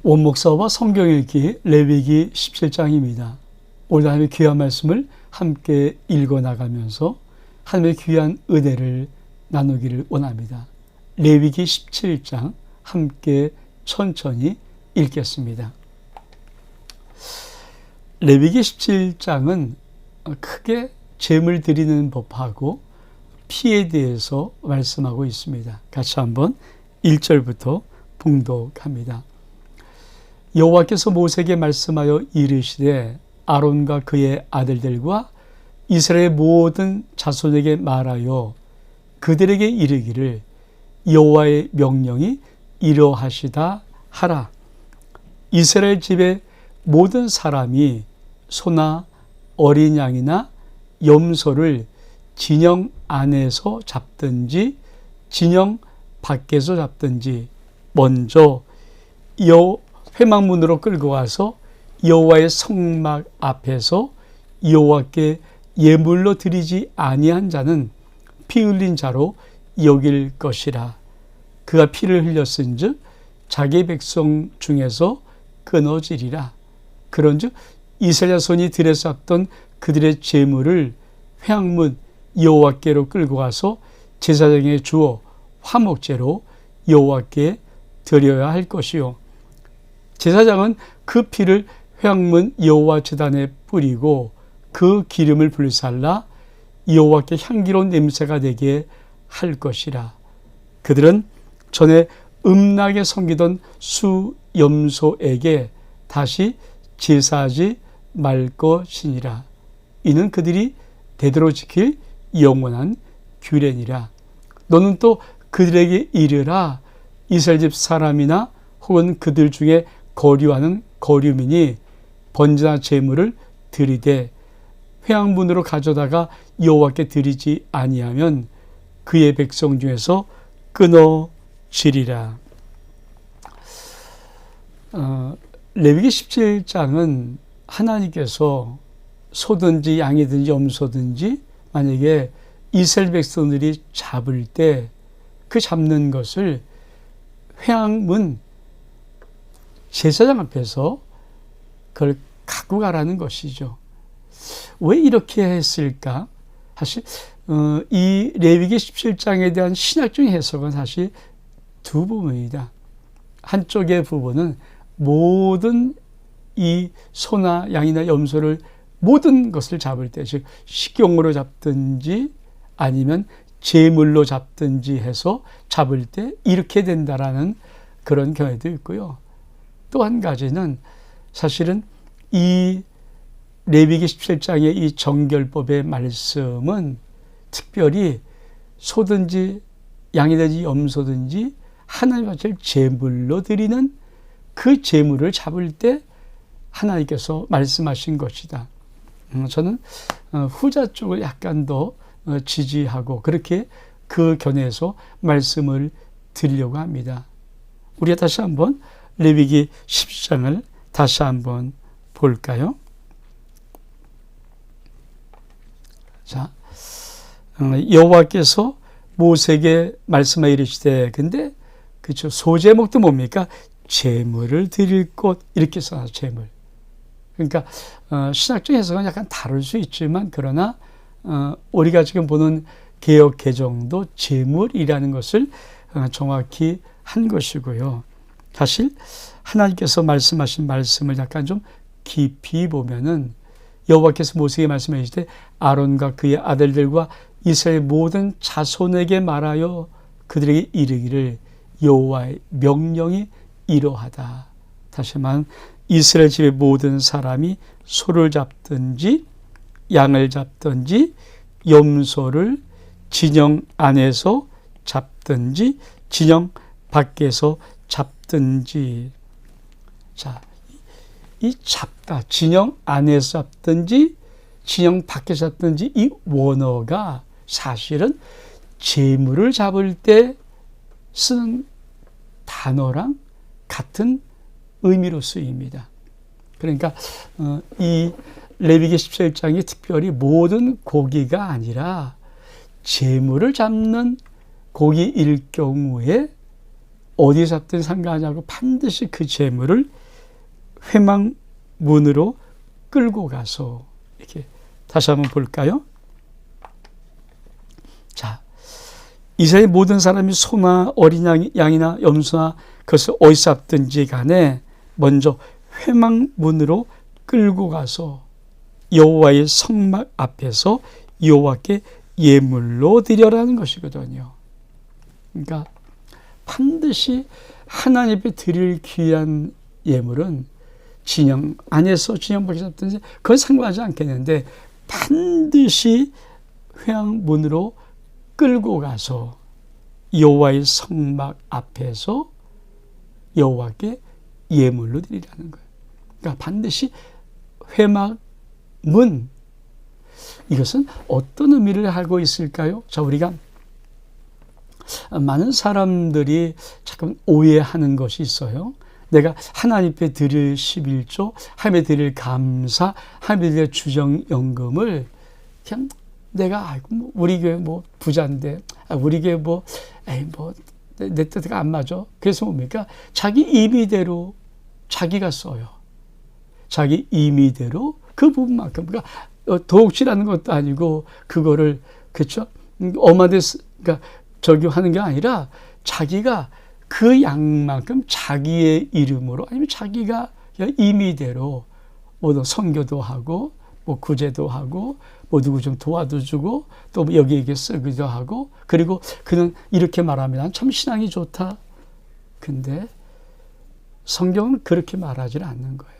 원목사와 성경 읽기 레위기 17장입니다. 오늘 하나님의 귀한 말씀을 함께 읽어나가면서 하나님의 귀한 은혜를 나누기를 원합니다. 레위기 17장 함께 천천히 읽겠습니다. 레위기 17장은 크게 제물 드리는 법하고 피에 대해서 말씀하고 있습니다. 같이 한번 1절부터 봉독합니다. 여호와께서 모세에게 말씀하여 이르시되 아론과 그의 아들들과 이스라엘 모든 자손에게 말하여 그들에게 이르기를 여호와의 명령이 이러하시다 하라. 이스라엘 집의 모든 사람이 소나 어린 양이나 염소를 진영 안에서 잡든지 진영 밖에서 잡든지 먼저 회막문으로 끌고 가서 여호와의 성막 앞에서 여호와께 예물로 드리지 아니한 자는 피 흘린 자로 여길 것이라. 그가 피를 흘렸은즉 자기 백성 중에서 끊어지리라. 그런즉 이스라엘 자손이 들에 쌓던 그들의 제물을 회막문 여호와께로 끌고 가서 제사장에 주어 화목제로 여호와께 드려야 할 것이요. 제사장은 그 피를 회막문 여호와 제단에 뿌리고 그 기름을 불살라 여호와께 향기로운 냄새가 되게 할 것이라. 그들은 전에 음란하게 섬기던 수염소에게 다시 제사하지 말 것이니라. 이는 그들이 대대로 지킬 영원한 규례니라. 너는 또 그들에게 이르라. 이스라엘 집 사람이나 혹은 그들 중에 거류하는 거류민이 번제나 제물을 드리되 회막문으로 가져다가 여호와께 드리지 아니하면 그의 백성 중에서 끊어지리라. 레위기 17장은 하나님께서 소든지 양이든지 염소든지 만약에 이스라엘 백성들이 잡을 때 그 잡는 것을 회막문 제사장 앞에서 그걸 갖고 가라는 것이죠. 왜 이렇게 했을까? 사실 이 레위기 17장에 대한 신학적인 해석은 사실 두 부분이다. 한쪽의 부분은 모든 이 소나 양이나 염소를 모든 것을 잡을 때, 즉 식용으로 잡든지 아니면 제물로 잡든지 해서 잡을 때 이렇게 된다라는 그런 경우도 있고요. 또 한 가지는 사실은 이 레위기 17장의 이 정결법의 말씀은 특별히 소든지 양이든지 염소든지 하나님 바칠 제물로 드리는 그 제물을 잡을 때 하나님께서 말씀하신 것이다. 저는 후자 쪽을 약간 더 지지하고 그렇게 그 견해에서 말씀을 드리려고 합니다. 우리가 다시 한번 레위기 17장을 다시 한번 볼까요? 자, 여호와께서 모세에게 말씀하여 이르시되, 근데 그렇죠, 소제목도 뭡니까? 제물을 드릴 것, 이렇게 써서 제물. 그러니까 신학적 해석은 약간 다를 수 있지만 그러나 우리가 지금 보는 개역 개정도 제물이라는 것을 정확히 한 것이고요. 사실 하나님께서 말씀하신 말씀을 약간 좀 깊이 보면은 여호와께서 모세에게 말씀하시되 아론과 그의 아들들과 이스라엘 모든 자손에게 말하여 그들에게 이르기를 여호와의 명령이 이러하다. 다시 말하면 이스라엘 집의 모든 사람이 소를 잡든지 양을 잡든지 염소를 진영 안에서 잡든지 진영 밖에서 잡든지. 자, 이 잡다, 진영 안에서 잡든지 진영 밖에서 잡든지 이 원어가 사실은 제물을 잡을 때 쓰는 단어랑 같은 의미로 쓰입니다. 그러니까 이 레위기 17장이 특별히 모든 고기가 아니라 제물을 잡는 고기일 경우에 어디 잡든 상관하지 않고 반드시 그 재물을 회막문으로 끌고 가서 이렇게 다시 한번 볼까요? 자, 이스라엘 모든 사람이 소나 어린 양이나 염소나 그것을 어디서 잡든지 간에 먼저 회막문으로 끌고 가서 여호와의 성막 앞에서 여호와께 예물로 드려라는 것이거든요. 그러니까 반드시 하나님 앞에 드릴 귀한 예물은 진영 안에서 진영 밖에서 잡든지 그건 상관하지 않겠는데 반드시 회막문으로 끌고 가서 여호와의 성막 앞에서 여호와께 예물로 드리라는 거예요. 그러니까 반드시 회막문, 이것은 어떤 의미를 하고 있을까요? 자, 우리가 많은 사람들이 잠깐 오해하는 것이 있어요. 내가 하나님께 드릴 11조, 하나님께 드릴 감사, 하나님께 드릴 주정연금을 그냥 내가 아이고 뭐 우리 교회 뭐 부자인데 우리 교회 내 뜻가 안 맞아. 그래서 뭡니까? 자기 임의대로 자기가 써요. 자기 임의대로 그 부분만큼, 그러니까 도둑질하는 것도 아니고 그거를 그렇죠? 엄한테 그러니까 저기 하는 게 아니라 자기가 그 양만큼 자기의 이름으로 아니면 자기가 임의대로 뭐 선교도 하고 뭐 구제도 하고 뭐 누구 좀 도와도 주고 또 여기에게 쓰기도 하고, 그리고 그는 이렇게 말하면 난 참 신앙이 좋다. 근데 성경은 그렇게 말하지 않는 거예요.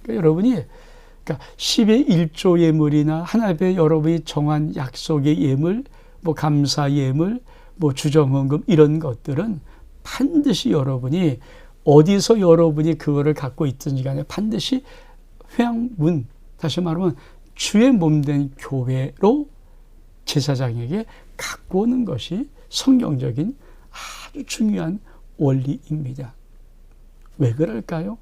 그러니까 여러분이 10의 1조 예물이나 하나님의 여러분이 정한 약속의 예물, 뭐 감사 예물, 뭐 주정헌금 이런 것들은 반드시 여러분이 어디서 여러분이 그거를 갖고 있든지 간에 반드시 회막문, 다시 말하면 주의 몸된 교회로 제사장에게 갖고 오는 것이 성경적인 아주 중요한 원리입니다. 왜 그럴까요?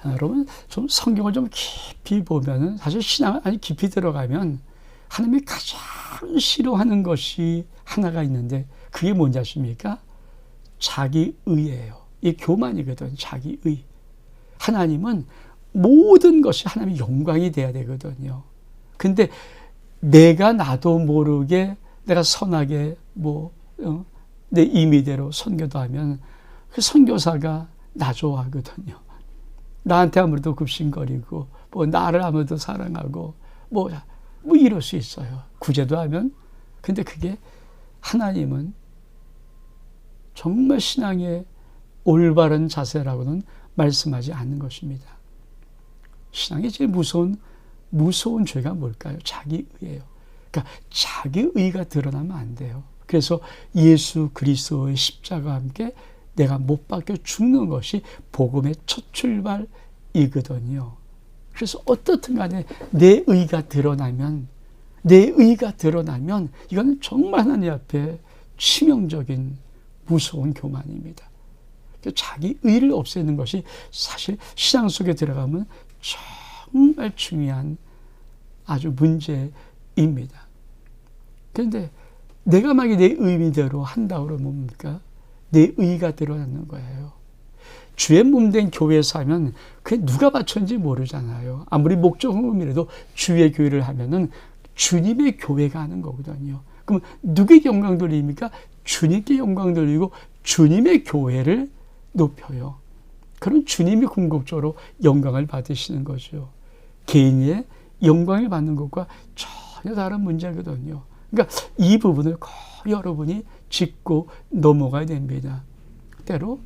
여러분 좀 성경을 좀 깊이 보면은 사실 신앙을 아주 깊이 들어가면 하나님이 가장 싫어하는 것이 하나가 있는데 그게 뭔지 아십니까? 자기의예요. 이 교만이거든. 자기의. 하나님은 모든 것이 하나님의 영광이 돼야 되거든요. 근데 내가 나도 모르게 내가 선하게 내 임의대로 선교도 하면 그 선교사가 나 좋아하거든요. 나한테 아무래도 급신거리고 나를 아무래도 사랑하고 이럴 수 있어요. 구제도 하면. 근데 그게 하나님은 정말 신앙의 올바른 자세라고는 말씀하지 않는 것입니다. 신앙의 제일 무서운 죄가 뭘까요? 자기의예요. 그러니까 자기의가 드러나면 안 돼요. 그래서 예수 그리스도의 십자가와 함께 내가 못 박혀 죽는 것이 복음의 첫 출발이거든요. 그래서 어떻든 간에 내 의가 드러나면 이거는 정말 하나님 앞에 치명적인 무서운 교만입니다. 자기 의를 없애는 것이 사실 신앙 속에 들어가면 정말 중요한 아주 문제입니다. 그런데 내가 만약에 내 의미대로 한다고 그러면 뭡니까? 내 의가 드러나는 거예요. 주의 몸된 교회에서 하면 그게 누가 바쳤는지 모르잖아요. 아무리 목적흥금이라도 주의 교회를 하면은 주님의 교회가 하는 거거든요. 그럼 누구에게 영광 돌립니까? 주님께 영광 돌리고 주님의 교회를 높여요. 그럼 주님이 궁극적으로 영광을 받으시는 거죠. 개인의 영광을 받는 것과 전혀 다른 문제거든요. 그러니까 이 부분을 꼭 여러분이 짚고 넘어가야 됩니다. 때로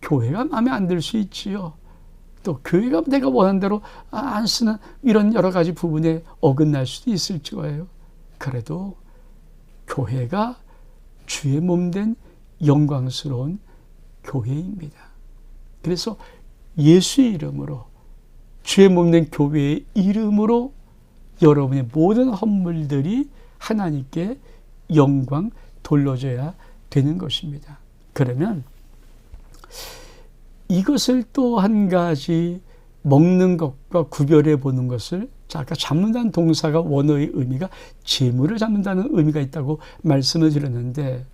교회가 마음에 안 들 수 있지요. 또 교회가 내가 원하는 대로 안 쓰는 이런 여러 가지 부분에 어긋날 수도 있을 거예요. 그래도 교회가 주의 몸된 영광스러운 교회입니다. 그래서 예수의 이름으로 주의 몸된 교회의 이름으로 여러분의 모든 헌물들이 하나님께 영광 돌려줘야 되는 것입니다. 그러면 이것을 또 한 가지 먹는 것과 구별해 보는 것을 아까 잡는다는 동사가 원어의 의미가 재물을 잡는다는 의미가 있다고 말씀을 드렸는데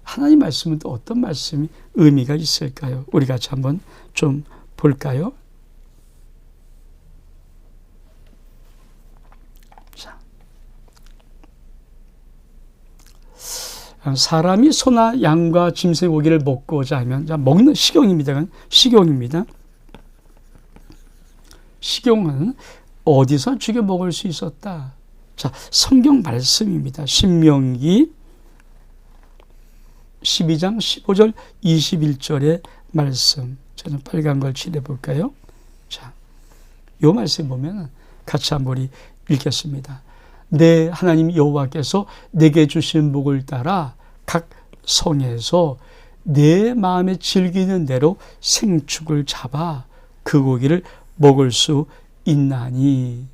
하나님 말씀은 또 어떤 말씀이 의미가 있을까요? 우리 같이 한번 좀 볼까요? 자, 사람이 소나 양과 짐승의 고기를 먹고자 하면, 자, 먹는 식용입니다. 식용입니다. 식용은 어디서 죽여 먹을 수 있었다? 자, 성경 말씀입니다. 신명기 12장 15절 21절의 말씀. 저는 빨간 걸 칠해 볼까요? 자, 요 말씀 보면 같이 한번 우리 읽겠습니다. 내 하나님 여호와께서 내게 주신 복을 따라 각 성에서 내 마음에 즐기는 대로 생축을 잡아 그 고기를 먹을 수 있나니,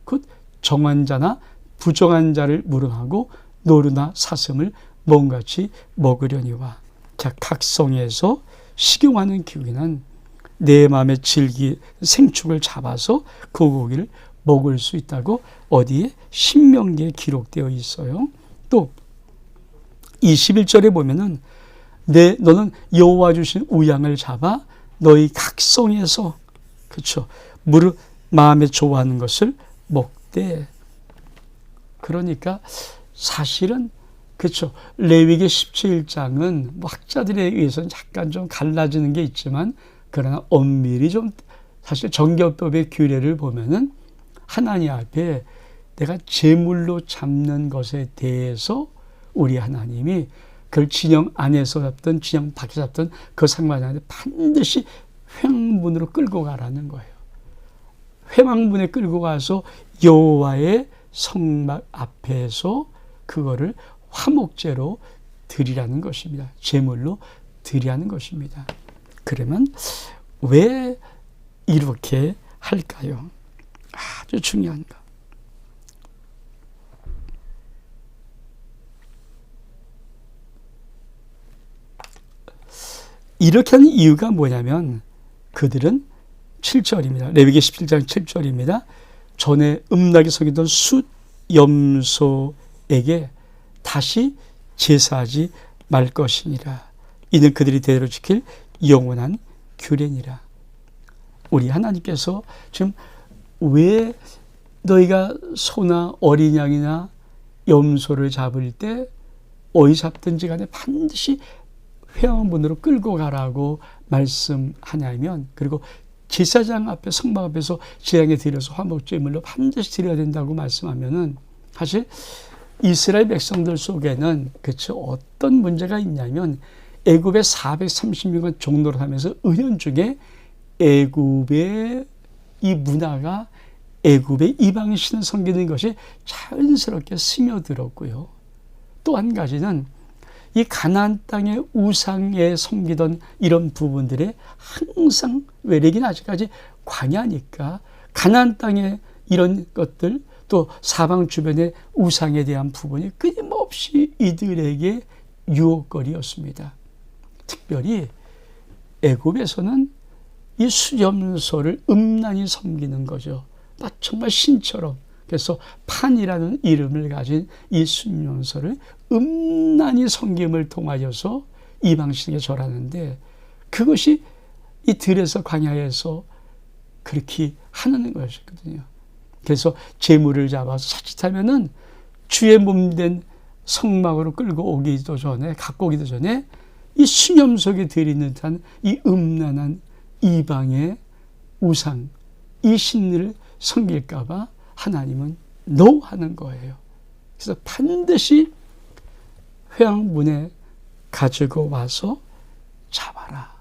곧 정한 자나 부정한 자를 무릅하고 노루나 사슴을 먹음같이 먹으려니와. 자, 각 성에서 식용하는 기구는 내 마음에 생축을 잡아서 그 고기를 먹을 수 있다고 어디에? 신명기에 기록되어 있어요. 또 21절에 보면은 너는 여호와 주신 우양을 잡아 너희 각 성에서, 그렇죠, 마음에 좋아하는 것을 먹되. 그러니까 사실은, 그렇죠, 레위기 17장은 뭐 학자들에 의해서는 약간 좀 갈라지는 게 있지만, 그러나 엄밀히 좀 사실 정교법의 규례를 보면은 하나님 앞에 내가 제물로 잡는 것에 대해서 우리 하나님이 그걸 진영 안에서 잡든 진영 밖에서 잡든 그 상관이 아닌데 반드시 회막문으로 끌고 가라는 거예요. 회막문에 끌고 가서 여호와의 성막 앞에서 그거를 화목제로 드리라는 것입니다. 제물로 드리라는 것입니다. 그러면 왜 이렇게 할까요? 아주 중요한 거. 이렇게 하는 이유가 뭐냐면, 그들은 7절입니다. 레위기 17장 7절입니다. 전에 음란하게 섬기던 숫 염소에게 다시 제사하지 말 것이니라. 이는 그들이 대대로 지킬 영원한 규례니라. 우리 하나님께서 지금 왜 너희가 소나 어린 양이나 염소를 잡을 때 어디 잡든지 간에 반드시 회막문으로 끌고 가라고 말씀하냐면, 그리고 제사장 앞에, 성막 앞에서 제양에 드려서 화목제물로 반드시 드려야 된다고 말씀하면은, 사실 이스라엘 백성들 속에는, 그렇죠, 어떤 문제가 있냐면, 애굽에 430년간 종노릇 하면서 은연중에 애굽의 이 문화가 애굽의 이방신을 섬기는 것이 자연스럽게 스며들었고요. 또 한 가지는 이 가나안 땅의 우상에 섬기던 이런 부분들에 항상, 외래긴 아직까지 광야니까 가나안 땅의 이런 것들, 또 사방 주변의 우상에 대한 부분이 끊임없이 이들에게 유혹거리였습니다. 특별히 애굽에서는 이 수염소를 음란히 섬기는 거죠. 정말 신처럼. 그래서 판이라는 이름을 가진 이 수염소를 음란히 섬김을 통하여서 이방신에게 절하는데, 그것이 이 들에서 광야에서 그렇게 하는 것이거든요. 그래서 제물을 잡아서 자칫하면은 주의 몸된 성막으로 끌고 오기도 전에, 갖고 오기도 전에 이 수염 속에 들이는 듯한 이 음란한 이방의 우상, 이 신을 섬길까봐 하나님은 노 하는 거예요. 그래서 반드시 회막문에 가지고 와서 잡아라.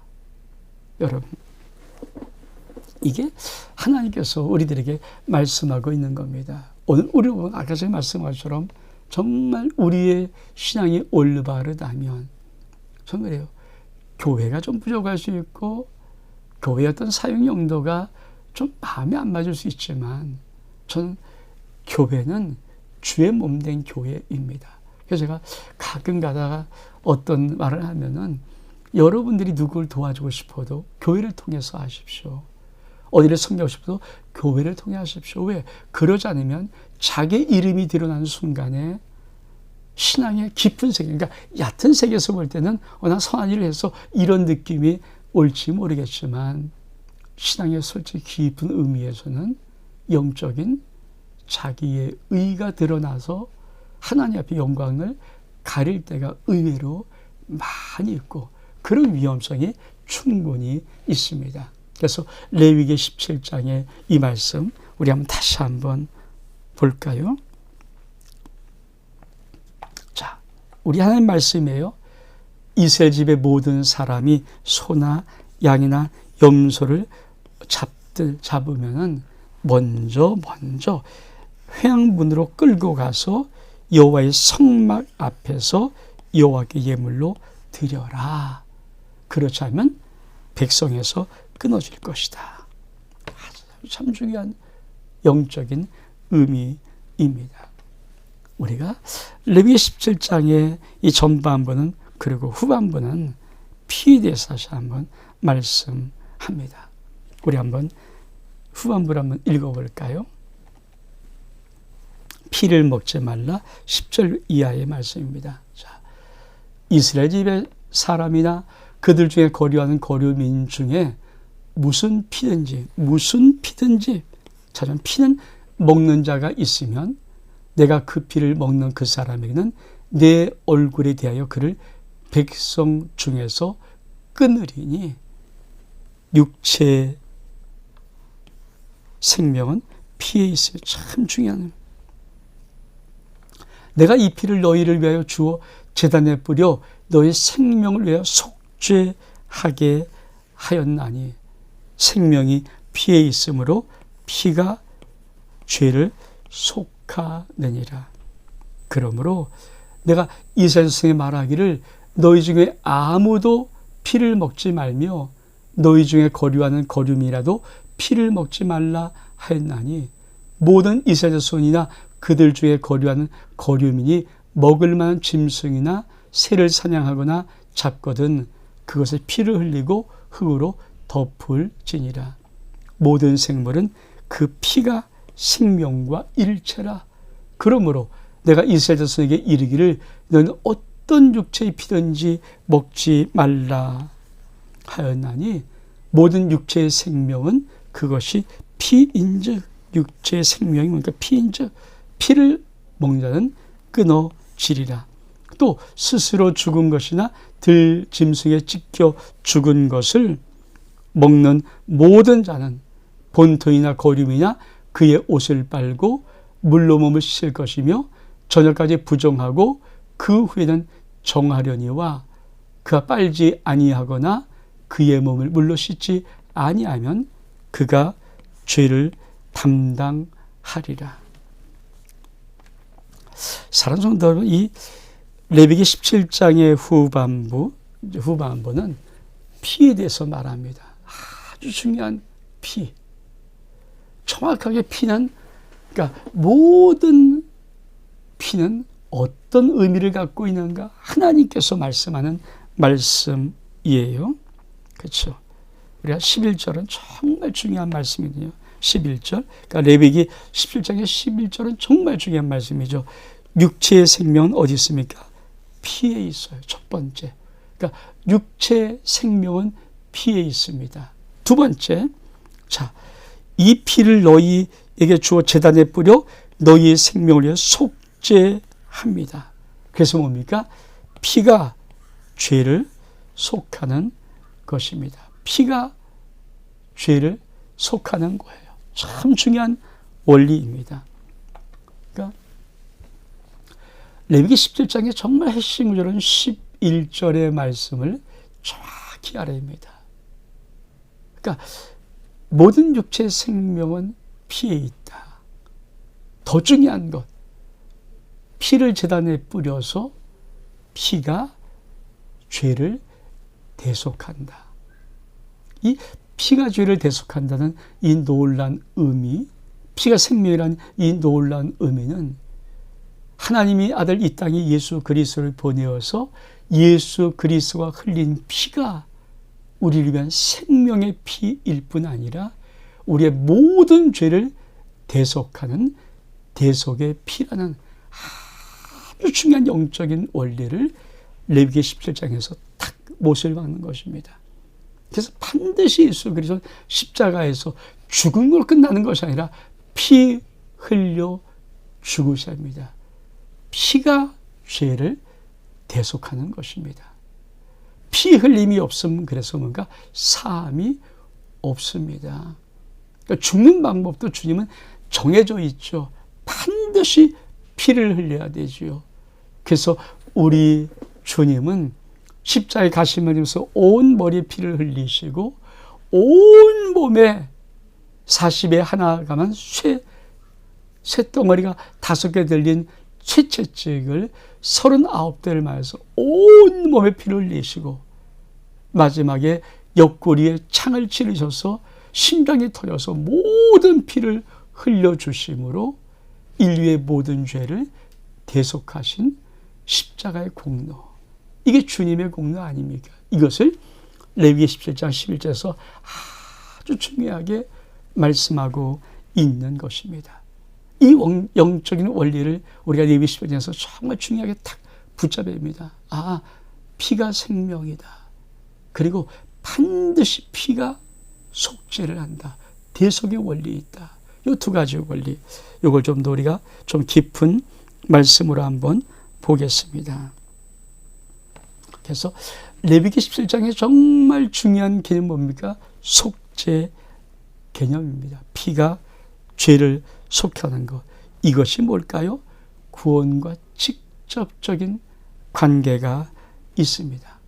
여러분, 이게 하나님께서 우리들에게 말씀하고 있는 겁니다. 오늘 우리 아까 제가 말씀한 것처럼 정말 우리의 신앙이 올바르다면, 저는 그래요, 교회가 좀 부족할 수 있고 교회의 어떤 사용 용도가 좀 마음에 안 맞을 수 있지만, 저는 교회는 주의 몸된 교회입니다. 그래서 제가 가끔 가다가 어떤 말을 하면은, 여러분들이 누구를 도와주고 싶어도 교회를 통해서 하십시오. 어디를 섬기고 싶어도 교회를 통해 하십시오. 왜? 그러지 않으면 자기 이름이 드러나는 순간에 신앙의 깊은 세계, 그러니까 얕은 세계에서 볼 때는 난 선한 일을 해서 이런 느낌이 올지 모르겠지만 신앙의 솔직히 깊은 의미에서는 영적인 자기의 의가 드러나서 하나님 앞에 영광을 가릴 때가 의외로 많이 있고 그런 위험성이 충분히 있습니다. 그래서 레위기 17장의 이 말씀 우리 다시 한번 볼까요? 자, 우리 하나님 말씀이에요. 이스라엘 집의 모든 사람이 소나 양이나 염소를 잡으면은 먼저 회양문으로 끌고 가서 여호와의 성막 앞에서 여호와께 예물로 드려라. 그렇지 않으면 백성에서 끊어질 것이다. 참 중요한 영적인 의미입니다. 우리가 레위기 17장의 이 전반부는 그리고 후반부는 피에 대해서 다시 한번 말씀합니다. 우리 한번 후반부를 한번 읽어볼까요? 피를 먹지 말라 10절 이하의 말씀입니다. 자, 이스라엘 집의 사람이나 그들 중에 거류하는 거류민 중에 무슨 피든지 자, 피는 먹는 자가 있으면 내가 그 피를 먹는 그 사람에게는 내 얼굴에 대하여 그를 백성 중에서 끊으리니 육체 생명은 피에 있어요. 참 중요한. 내가 이 피를 너희를 위하여 주어 제단에 뿌려 너희 생명을 위하여 속죄하게 하였나니 생명이 피에 있으므로 피가 죄를 속하느니라. 그러므로 내가 이스라엘 백성에 말하기를 너희 중에 아무도 피를 먹지 말며 너희 중에 거류하는 거류민이라도 피를 먹지 말라 하였나니 모든 이스라엘 자손이나 그들 중에 거류하는 거류민이 먹을 만한 짐승이나 새를 사냥하거나 잡거든 그것에 피를 흘리고 흙으로 덮을지니라. 모든 생물은 그 피가 생명과 일체라. 그러므로 내가 이스라엘 자손에게 이르기를 너는 어떤 육체의 피든지 먹지 말라 하였나니 모든 육체의 생명은 그것이 피인즉 육체의 생명이 그러니까 피인즉 피를 먹는 자는 끊어지리라. 또 스스로 죽은 것이나 들 짐승에 찢겨 죽은 것을 먹는 모든 자는 본토이나 거류이나 그의 옷을 빨고 물로 몸을 씻을 것이며 저녁까지 부정하고 그 후에는 정하려니와 그가 빨지 아니하거나 그의 몸을 물로 씻지 아니하면 그가 죄를 담당하리라. 사랑하는 성도 여러분, 이 레위기 17장의 후반부는 피에 대해서 말합니다. 아주 중요한 피. 정확하게 피는, 그러니까 모든 피는 어떤 의미를 갖고 있는가? 하나님께서 말씀하는 말씀이에요. 그렇죠? 우리가 11절은 정말 중요한 말씀이거든요. 11절. 그러니까 레위기 17장의 11절은 정말 중요한 말씀이죠. 육체의 생명은 어디 있습니까? 피에 있어요. 첫 번째. 그러니까 육체의 생명은 피에 있습니다. 두 번째. 자, 이 피를 너희에게 주어 제단에 뿌려 너희의 생명을 위해 속죄합니다. 그래서 뭡니까? 피가 죄를 속하는 것입니다. 피가 죄를 속하는 거예요. 참 중요한 원리입니다. 그러니까 레위기 17장의 정말 핵심 구절은 11절의 말씀을 정확히 알아야 합니다. 그러니까 모든 육체의 생명은 피에 있다. 더 중요한 것, 피를 제단에 뿌려서 피가 죄를 대속한다. 이 피가 죄를 대속한다는 이 놀라운 의미, 피가 생명이라는 이 놀라운 의미는 하나님이 아들 이 땅에 예수 그리스도를 보내어서 예수 그리스도가 흘린 피가 우리를 위한 생명의 피일 뿐 아니라 우리의 모든 죄를 대속하는 대속의 피라는 아주 중요한 영적인 원리를 레위기 17장에서 딱 못을 박는 것입니다. 그래서 반드시 예수 그리스도 십자가에서 죽음으로 끝나는 것이 아니라 피 흘려 죽으셔야 합니다. 피가 죄를 대속하는 것입니다. 피 흘림이 없으면 그래서 뭔가 사함이 없습니다. 그러니까 죽는 방법도 주님은 정해져 있죠. 반드시 피를 흘려야 되지요. 그래서 우리 주님은 십자가에 가시면서 온 머리에 피를 흘리시고 온 몸에 40에 하나가만 쇠덩어리가 5개 들린 쇠채찍을 39대를 맞아서 온 몸에 피를 흘리시고 마지막에 옆구리에 창을 찌르셔서 심장이 터져서 모든 피를 흘려주심으로 인류의 모든 죄를 대속하신 십자가의 공로, 이게 주님의 공로 아닙니까? 이것을 레위기 17장 11절에서 아주 중요하게 말씀하고 있는 것입니다. 이 영적인 원리를 우리가 레위기 17장에서 정말 중요하게 딱 붙잡아야 합니다. 피가 생명이다. 그리고 반드시 피가 속죄를 한다. 대속의 원리 있다. 이 두 가지 원리, 이걸 좀 더 우리가 좀 깊은 말씀으로 한번 보겠습니다. 그래서 레위기 17장에 정말 중요한 개념이 뭡니까? 속죄 개념입니다. 피가 죄를 속하는 것. 이것이 뭘까요? 구원과 직접적인 관계가 있습니다.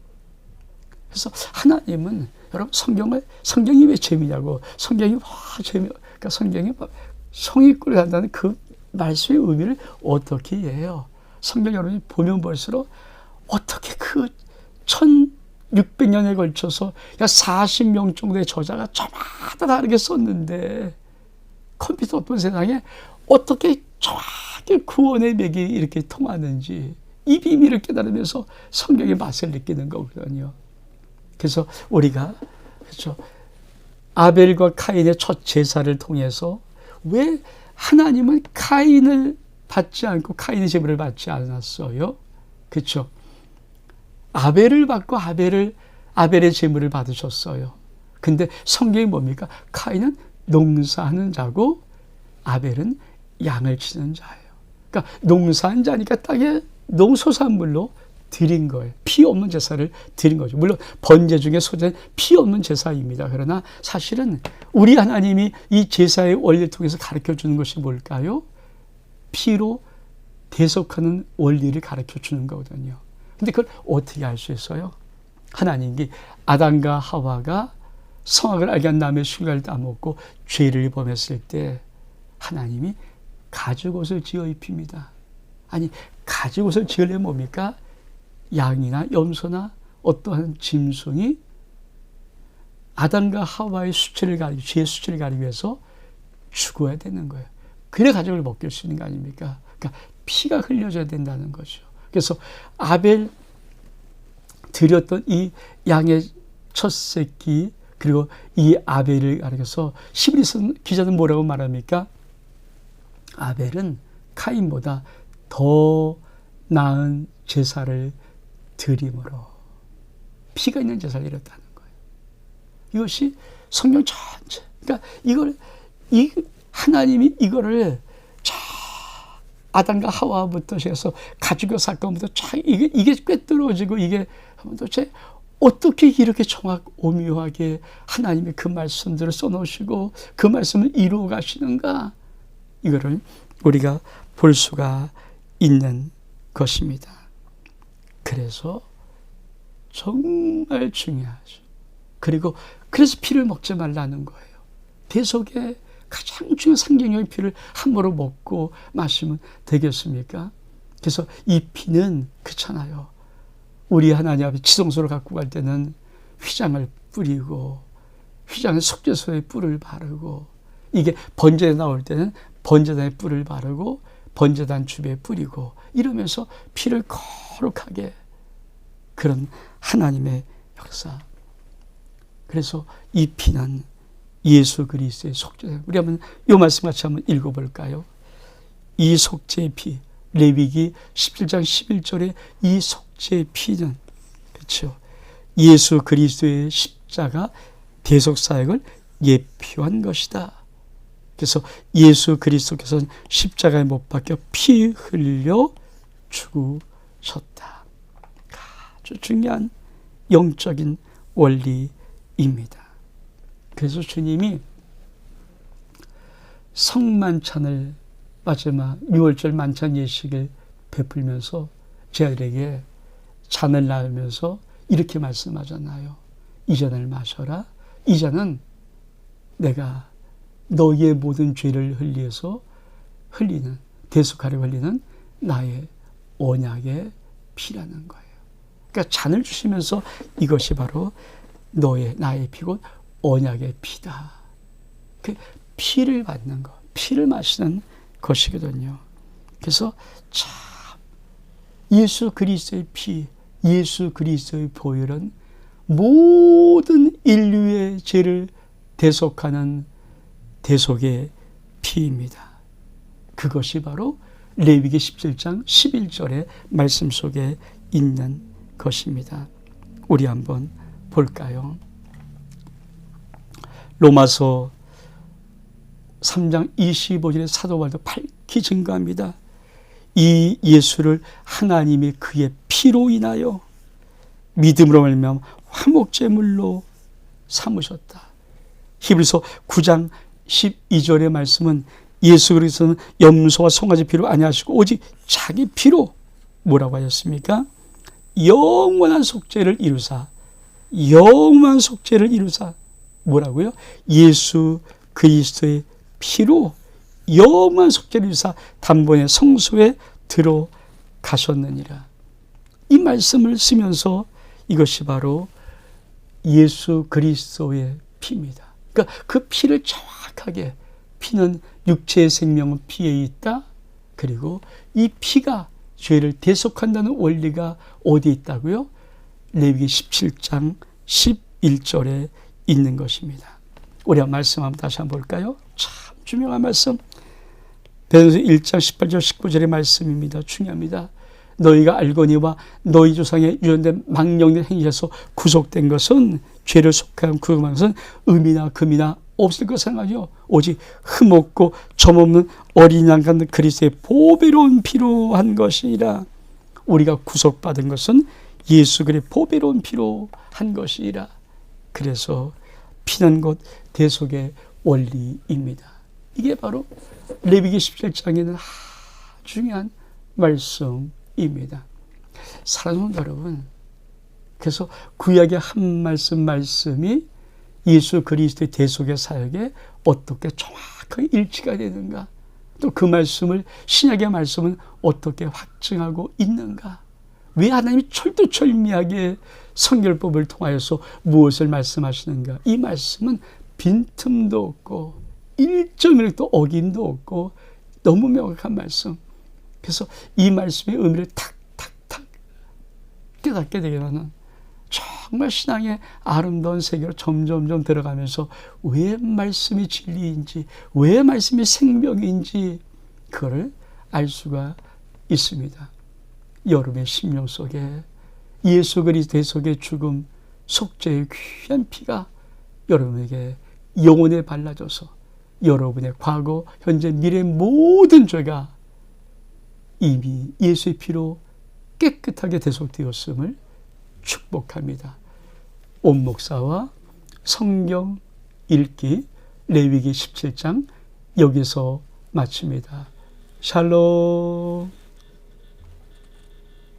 그래서 하나님은 여러분 성경이 왜 재미냐고, 성경이 그러니까 성경이 성의꿀을 한다는 그 말씀의 의미를 어떻게 해요? 성경 여러분이 보면 볼수록 어떻게 그 1600년에 걸쳐서 40명 정도의 저자가 저마다 다르게 썼는데 컴퓨터 없던 세상에 어떻게 정확히 구원의 맥이 이렇게 통하는지 이 비밀을 깨달으면서 성경의 맛을 느끼는 거거든요. 그래서 우리가 그렇죠. 아벨과 카인의 첫 제사를 통해서 왜 하나님은 카인을 받지 않고 카인의 제물을 받지 않았어요? 그렇죠. 아벨을 받고 아벨의 제물을 받으셨어요. 근데 성경이 뭡니까? 카인은 농사하는 자고 아벨은 양을 치는 자예요. 그러니까 농사한 자니까 땅에 농소산물로 드린 거예요. 피 없는 제사를 드린 거죠. 물론 번제 중에 소제는 피 없는 제사입니다. 그러나 사실은 우리 하나님이 이 제사의 원리를 통해서 가르쳐 주는 것이 뭘까요? 피로 대속하는 원리를 가르쳐 주는 거거든요. 근데 그걸 어떻게 알 수 있어요? 하나님이 아담과 하와가 성악을 알게 한 다음에 술과를 따먹고 죄를 범했을 때 하나님이 가죽옷을 지어 입힙니다. 아니, 가죽옷을 지으려면 뭡니까? 양이나 염소나 어떠한 짐승이 아담과 하와의 죄의 수치를 가리기 위해서 죽어야 되는 거예요. 그래 가죽을 벗길 수 있는 거 아닙니까? 그러니까 피가 흘려져야 된다는 거죠. 그래서 아벨 드렸던 이 양의 첫 새끼 그리고 이 아벨을 가리켜서 히브리서 기자는 뭐라고 말합니까? 아벨은 카인보다 더 나은 제사를 드림으로 피가 있는 제사를 드렸다는 거예요. 이것이 성경 전체. 그러니까 하나님이 이거를 아담과 하와부터 해서 가죽의 사건부터 이게 꿰뚫어지고 이게 도대체 어떻게 이렇게 오묘하게 하나님이 그 말씀들을 써놓으시고 그 말씀을 이루어 가시는가, 이거를 우리가 볼 수가 있는 것입니다. 그래서 정말 중요하죠. 그래서 피를 먹지 말라는 거예요. 대속의 가장 중요한 상징적인 피를 함부로 먹고 마시면 되겠습니까? 그래서 이 피는 그렇잖아요. 우리 하나님 앞에 지성소를 갖고 갈 때는 휘장을 뿌리고 휘장에 속죄소에 뿔을 바르고, 이게 번제에 나올 때는 번제단에 뿔을 바르고 번제단 주변에 뿌리고, 이러면서 피를 거룩하게, 그런 하나님의 역사. 그래서 이 피는 예수 그리스도의 속죄. 우리 한번 이 말씀 같이 한번 읽어볼까요? 이 속죄의 피, 레위기 17장 11절에 이 속죄의 피는, 그렇죠, 예수 그리스도의 십자가 대속 사역을 예표한 것이다. 그래서 예수 그리스도께서는 십자가에 못 박혀 피 흘려 죽으셨다. 아주 중요한 영적인 원리입니다. 그래서 주님이 성만찬을, 마지막 6월절 만찬 예식을 베풀면서 제자들에게 잔을 나누면서 이렇게 말씀하잖아요. 이 잔을 마셔라. 이 잔은 내가 너희의 모든 죄를 흘려서 흘리는, 대속하려 흘리는 나의 언약의 피라는 거예요. 그러니까 잔을 주시면서 이것이 바로 나의 피고 언약의 피다. 그 피를 받는 것, 피를 마시는 것이거든요. 그래서 참 예수 그리스도의 피, 예수 그리스도의 보혈은 모든 인류의 죄를 대속하는 대속의 피입니다. 그것이 바로 레위기 17장 11절의 말씀 속에 있는 것입니다. 우리 한번 볼까요? 로마서 3장 25절에 사도 바울도 밝히 증거합니다. 이 예수를 하나님이 그의 피로 인하여 믿음으로 말미암아 화목제물로 삼으셨다. 히브리서 9장 12절의 말씀은 예수 그리스도는 염소와 송아지 피로 아니하시고 오직 자기 피로 뭐라고 하셨습니까? 영원한 속죄를 이루사, 영원한 속죄를 이루사, 뭐라고요? 예수 그리스도의 피로 영원한 속죄를 이루사 단번에 성소에 들어가셨느니라. 이 말씀을 쓰면서 이것이 바로 예수 그리스도의 피입니다. 그러니까 그 피를 정확하게, 피는 육체의 생명은 피에 있다. 그리고 이 피가 죄를 대속한다는 원리가 어디 있다고요? 레위기 17장 11절에 있는 것입니다. 우리 말씀 한번 다시 한번 볼까요? 참 중요한 말씀. 베드로서 1장 18절 19절의 말씀입니다. 중요합니다. 너희가 알거니와 너희 조상의 유전된 망령된 행위에서 구속된 것은, 죄를 속한 구속한 것은 음이나 금이나 없을 것을 말이요, 오직 흠없고 점없는 어린 양 같은 그리스도의 보배로운 피로 한 것이라. 우리가 구속받은 것은 예수 그리스도의 보배로운 피로 한 것이라. 그래서 피는 곧 대속의 원리입니다. 이게 바로 레위기 17장에는 중요한 말씀입니다. 사랑하는 여러분, 그래서 구약의 한 말씀이 예수 그리스도의 대속의 사역에 어떻게 정확하게 일치가 되는가, 또 그 말씀을 신약의 말씀은 어떻게 확증하고 있는가, 왜 하나님이 철두철미하게 성결법을 통하여서 무엇을 말씀하시는가. 이 말씀은 빈틈도 없고 1.1도 어김도 없고 너무 명확한 말씀. 그래서 이 말씀의 의미를 탁탁탁 깨닫게 되게 하는, 정말 신앙의 아름다운 세계로 점점점 들어가면서 왜 말씀이 진리인지, 왜 말씀이 생명인지 그거를 알 수가 있습니다. 여러분의 심령 속에 예수 그리스도 대속의 죽음, 속죄의 귀한 피가 여러분에게 영혼에 발라져서 여러분의 과거, 현재, 미래 모든 죄가 이미 예수의 피로 깨끗하게 대속되었음을 축복합니다. 온 목사와 성경 읽기 레위기 17장 여기서 마칩니다. 샬롬.